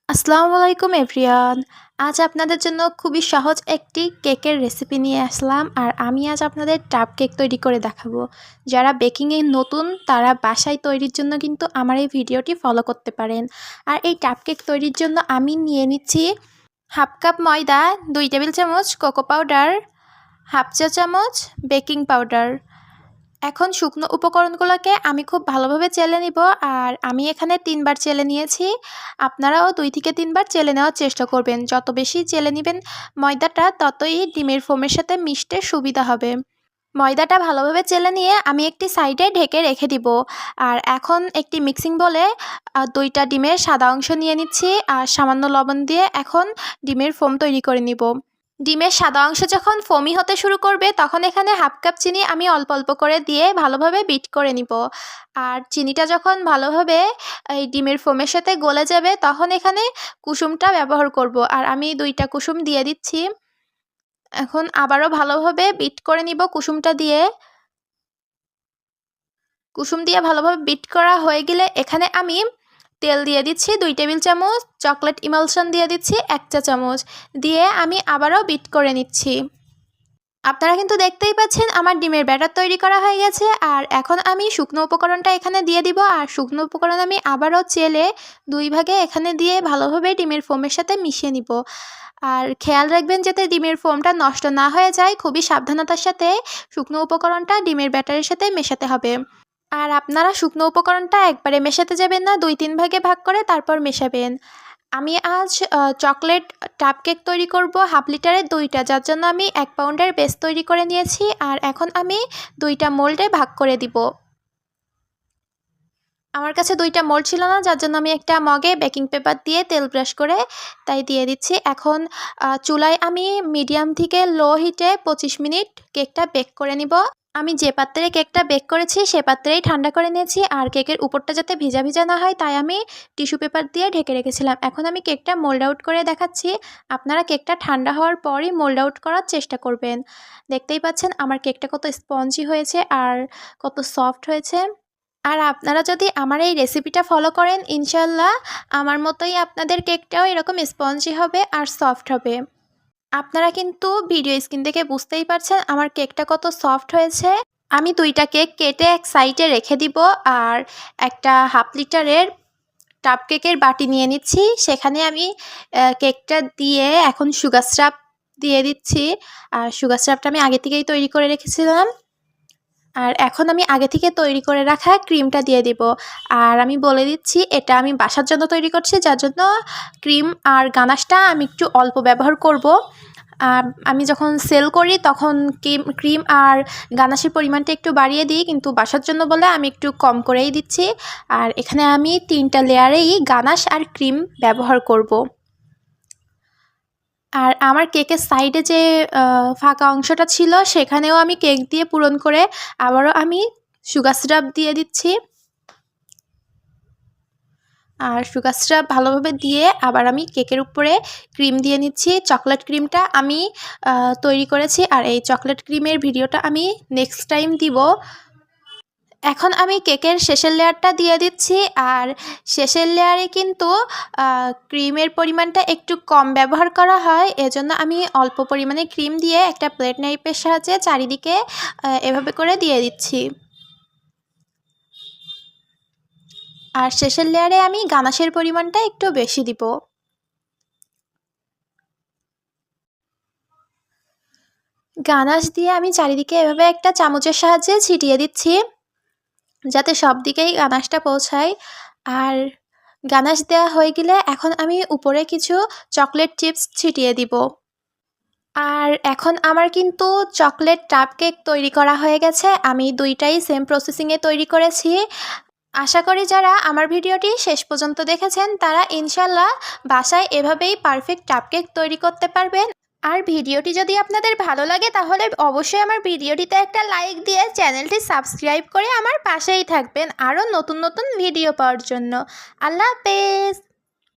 আসসালামু আলাইকুম এভরিওয়ান। আজ আপনাদের জন্য খুবই সহজ একটি কেকের রেসিপি নিয়ে আসলাম। আর আমি আজ আপনাদের টাপ কেক তৈরি করে দেখাবো। যারা বেকিংয়ে নতুন তারা বাসায় তৈরির জন্য কিন্তু আমার এই ভিডিওটি ফলো করতে পারেন। আর এই টাপ কেক তৈরির জন্য আমি নিয়ে নিচ্ছি হাফ কাপ ময়দা, 2 টেবিল চামচ কোকো পাউডার, হাফ চা চামচ বেকিং পাউডার। এখন শুকনো উপকরণগুলোকে আমি খুব ভালোভাবে চেলে নিব। আর আমি এখানে 3 বার চেলে নিয়েছি। আপনারাও 2 থেকে 3 বার চেলে নেওয়ার চেষ্টা করবেন। যত বেশি চেলে নেবেন ময়দাটা ততই ডিমের ফোমের সাথে মিশতে সুবিধা হবে। ময়দাটা ভালোভাবে চেলে নিয়ে আমি একটি সাইডে ঢেকে রেখে দিব। আর এখন একটি মিক্সিং বলে 2টা ডিমের সাদা অংশ নিয়ে নিচ্ছি আর সামান্য লবণ দিয়ে এখন ডিমের ফোম তৈরি করে নিব। ডিমের সাদা অংশ যখন ফোমি হতে শুরু করবে তখন এখানে হাফ কাপ চিনি আমি অল্প অল্প করে দিয়ে ভালোভাবে বিট করে নিব। আর চিনিটা যখন ভালোভাবে এই ডিমের ফোমের সাথে গলে যাবে তখন এখানে কুসুমটা ব্যবহার করব। আর আমি 2টা কুসুম দিয়ে দিচ্ছি। এখন আবারও ভালোভাবে বিট করে নিব কুসুমটা দিয়ে। কুসুম দিয়ে ভালোভাবে বিট করা হয়ে গেলে এখানে আমি তেল দিয়ে দিচ্ছি 2 টেবিল চামচ, চকলেট ইমালশন দিয়ে দিচ্ছি 1 চা চামচ, দিয়ে আমি আবারও বিট করে নিচ্ছি। আপনারা কিন্তু দেখতেই পাচ্ছেন আমার ডিমের ব্যাটার তৈরি করা হয়ে গেছে। আর এখন আমি শুকনো উপকরণটা এখানে দিয়ে দিব। আর শুকনো উপকরণ আমি আবারও চেলে 2 ভাগে এখানে দিয়ে ভালোভাবে ডিমের ফোমের সাথে মিশিয়ে নিব। আর খেয়াল রাখবেন যাতে ডিমের ফোমটা নষ্ট না হয়ে যায়। খুবই সাবধানতার সাথে শুকনো উপকরণটা ডিমের ব্যাটারের সাথে মেশাতে হবে। আর আপনারা শুকনো উপকরণটা একবারে মেশাতে যাবেন না, 2-3 ভাগে ভাগ করে তারপর মেশাবেন। আমি আজ চকলেট টাপ কেক তৈরি করব হাফ লিটারের 2টা, যার জন্য আমি 1 পাউন্ডের বেস তৈরি করে নিয়েছি। আর এখন আমি 2টা মোল্ডে ভাগ করে দিব। আমার কাছে 2টা মোল্ড ছিল না, যার জন্য আমি একটা মগে বেকিং পেপার দিয়ে তেল ব্রাশ করে তাই দিয়ে দিচ্ছি। এখন চুলায় আমি মিডিয়াম থেকে লো হিটে 25 মিনিট কেকটা বেক করে নিব। আমি যে পাত্রে কেকটা বেক করেছি সে পাত্রেই ঠান্ডা করে নিয়েছি। আর কেকের উপরটা যাতে ভিজা ভিজা না হয় তাই আমি টিস্যু পেপার দিয়ে ঢেকে রেখেছিলাম। এখন আমি কেকটা মোল্ড আউট করে দেখাচ্ছি। আপনারা কেকটা ঠান্ডা হওয়ার পরই মোল্ড আউট করার চেষ্টা করবেন। দেখতেই পাচ্ছেন আমার কেকটা কত স্পঞ্জি হয়েছে আর কত সফট হয়েছে। আর আপনারা যদি আমার এই রেসিপিটা ফলো করেন ইনশাল্লাহ আমার মতোই আপনাদের কেকটাও এরকম স্পঞ্জি হবে আর সফট হবে। আপনারা কিন্তু ভিডিও স্ক্রিন থেকে বুঝতেই পারছেন আমার কেকটা কত সফট হয়েছে। আমি 2টা কেক কেটে এক সাইডে রেখে দিব। আর একটা হাফ লিটারের টাপ কেকের বাটি নিয়ে নিচ্ছি। সেখানে আমি কেকটা দিয়ে এখন সুগার সিরাপ দিয়ে দিচ্ছি। আর সুগার সিরাপটা আমি আগে থেকেই তৈরি করে রেখেছিলাম। আর এখন আমি আগে থেকে তৈরি করে রাখা ক্রিমটা দিয়ে দিব। আর আমি বলে দিচ্ছি এটা আমি বাসার জন্য তৈরি করছি, যার জন্য ক্রিম আর গানাশটা আমি একটু অল্প ব্যবহার করব। আমি যখন সেল করি তখন ক্রিম আর গানাশের পরিমাণটা একটু বাড়িয়ে দিই, কিন্তু বাসার জন্য বলে আমি একটু কম করেই দিচ্ছি। আর এখানে আমি 3টা লেয়ারেই গানাশ আর ক্রিম ব্যবহার করব। আর আমার কেকের সাইডে যে ফাঁকা অংশটা ছিল সেখানেও আমি কেক দিয়ে পূরণ করে আবারও আমি সুগার সিরাপ দিয়ে দিচ্ছি। আর সুগার সিরাপ ভালোভাবে দিয়ে আবার আমি কেকের উপরে ক্রিম দিয়ে নিচ্ছি। চকলেট ক্রিমটা আমি তৈরি করেছি। আর এই চকলেট ক্রিমের ভিডিওটা আমি নেক্সট টাইম দিব। এখন আমি কেকের শেষের লেয়ারটা দিয়ে দিচ্ছি। আর শেষের লেয়ারে কিন্তু ক্রিমের পরিমাণটা একটু কম ব্যবহার করা হয়, এজন্য আমি অল্প পরিমাণে ক্রিম দিয়ে একটা প্লেট নাইফের সাহায্যে চারিদিকে এভাবে করে দিয়ে দিচ্ছি। আর শেষের লেয়ারে আমি গানাশের পরিমাণটা একটু বেশি দিব। গানাশ দিয়ে আমি চারিদিকে এভাবে একটা চামচের সাহায্যে ছিটিয়ে দিচ্ছি যাতে সব দিকেই গানাশটা পৌঁছায়। আর গানাশ দেওয়া হয়ে গেলে এখন আমি উপরে কিছু চকলেট চিপস ছিটিয়ে দিব। আর এখন আমার কিন্তু চকলেট টাপ কেক তৈরি করা হয়ে গেছে। আমি 2টাই সেম প্রসেসিংয়ে তৈরি করেছি। আশা করি যারা আমার ভিডিওটি শেষ পর্যন্ত দেখেছেন তারা ইনশাল্লাহ বাসায় এভাবেই পারফেক্ট টাপ কেক তৈরি করতে পারবেন। আর ভিডিওটি যদি আপনাদের ভালো লাগে তাহলে অবশ্যই আমার ভিডিওটিতে একটা লাইক দিয়ে চ্যানেলটি সাবস্ক্রাইব করে আমার পাশেই থাকবেন আরও নতুন নতুন ভিডিও পাওয়ার জন্য। আল্লাহ হাফেজ।